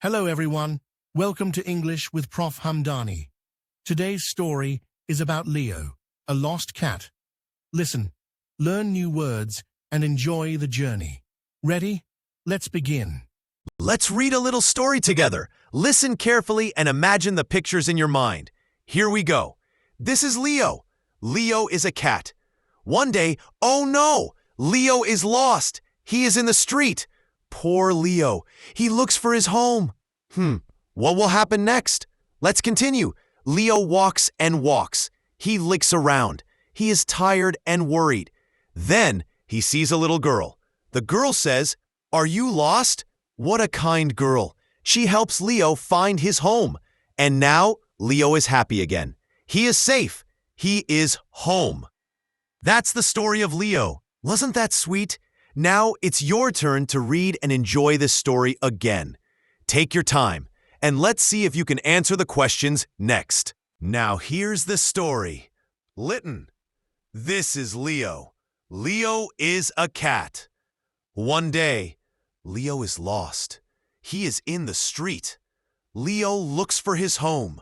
Hello everyone, welcome to English with Prof. Hamdani. Today's story is about Leo, a lost cat. Listen, learn new words, and enjoy the journey. Ready? Let's begin. Let's read a little story together. Listen carefully and imagine the pictures in your mind. Here we go. This is Leo. Leo is a cat. One day, oh no! Leo is lost. He is in the street. Poor Leo. He looks for his home. What will happen next? Let's continue. Leo walks and walks. He looks around. He is tired and worried. Then he sees a little girl. The girl says, "Are you lost?" What a kind girl. She helps Leo find his home. And now Leo is happy again. He is safe. He is home. That's the story of Leo. Wasn't that sweet? Now it's your turn to read and enjoy this story again. Take your time, and let's see if you can answer the questions next. Now here's the story. Litten. This is Leo. Leo is a cat. One day, Leo is lost. He is in the street. Leo looks for his home.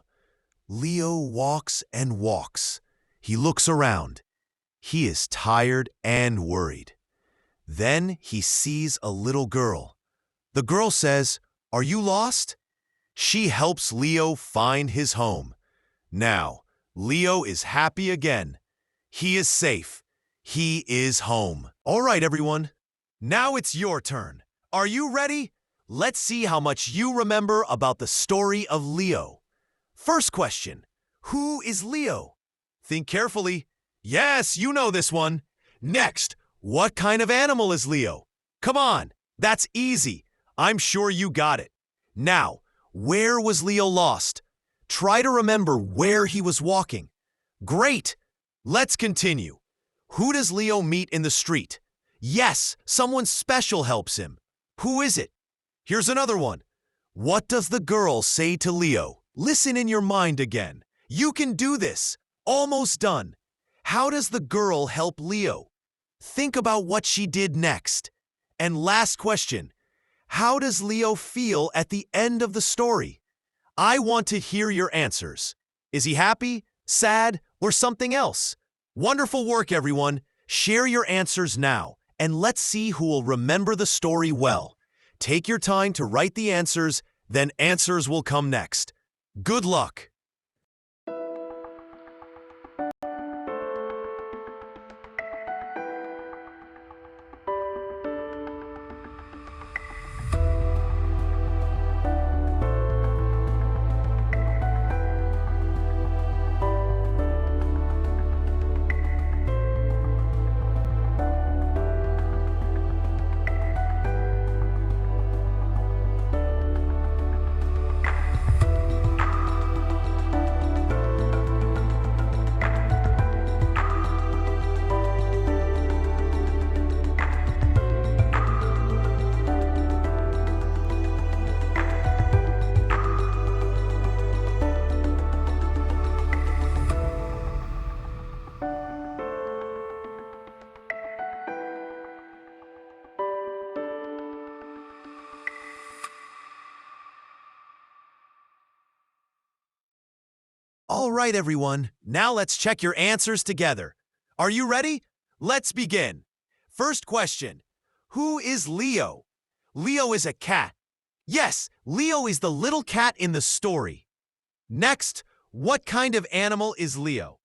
Leo walks and walks. He looks around. He is tired and worried. Then he sees a little girl. The girl says, "Are you lost?" She helps Leo find his home. Now, Leo is happy again. He is safe. He is home. All right, everyone. Now it's your turn. Are you ready? Let's see how much you remember about the story of Leo. First question, who is Leo? Think carefully. Yes, you know this one. Next, what kind of animal is Leo? Come on, that's easy. I'm sure you got it. Now, where was Leo lost? Try to remember where he was walking. Great! Let's continue. Who does Leo meet in the street? Yes, someone special helps him. Who is it? Here's another one. What does the girl say to Leo? Listen in your mind again. You can do this. Almost done. How does the girl help Leo? Think about what she did next. And last question. How does Leo feel at the end of the story? I want to hear your answers. Is he happy, sad, or something else? Wonderful work, everyone. Share your answers now, and let's see who will remember the story well. Take your time to write the answers, then answers will come next. Good luck. All right, everyone. Now let's check your answers together. Are you ready? Let's begin. First question. Who is Leo? Leo is a cat. Yes, Leo is the little cat in the story. Next, what kind of animal is Leo?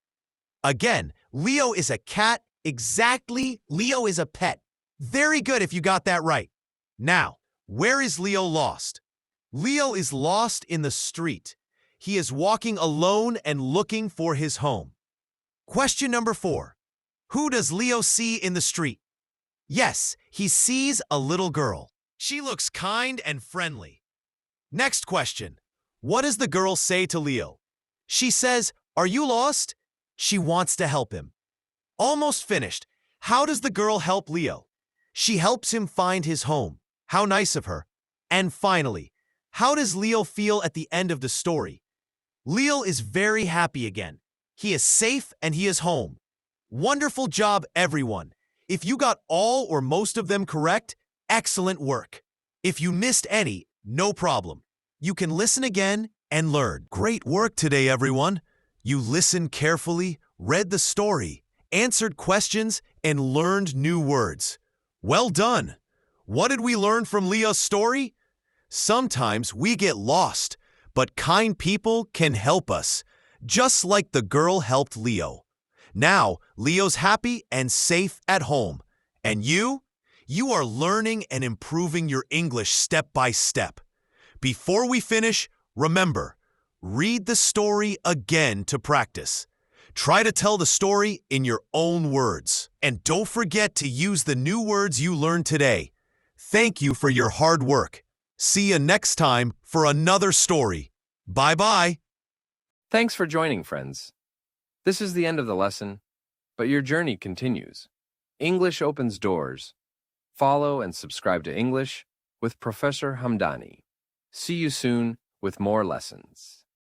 Again, Leo is a cat. Exactly, Leo is a pet. Very good if you got that right. Now, where is Leo lost? Leo is lost in the street. He is walking alone and looking for his home. Question number 4. Who does Leo see in the street? Yes, he sees a little girl. She looks kind and friendly. Next question. What does the girl say to Leo? She says, "Are you lost?" She wants to help him. Almost finished. How does the girl help Leo? She helps him find his home. How nice of her. And finally, how does Leo feel at the end of the story? Leo is very happy again. He is safe and he is home. Wonderful job, everyone. If you got all or most of them correct, excellent work. If you missed any, no problem. you can listen again and learn. Great work today, everyone. You listened carefully, read the story, answered questions, and learned new words. Well done. What did we learn from Leo's story? Sometimes we get lost, but kind people can help us, just like the girl helped Leo. Now, Leo's happy and safe at home. And you? You are learning and improving your English step by step. Before we finish, remember, read the story again to practice. Try to tell the story in your own words. And don't forget to use the new words you learned today. Thank you for your hard work. See you next time for another story. Bye-bye. Thanks for joining, friends. This is the end of the lesson, but your journey continues. English opens doors. Follow and subscribe to English with Professor Hamdani. See you soon with more lessons.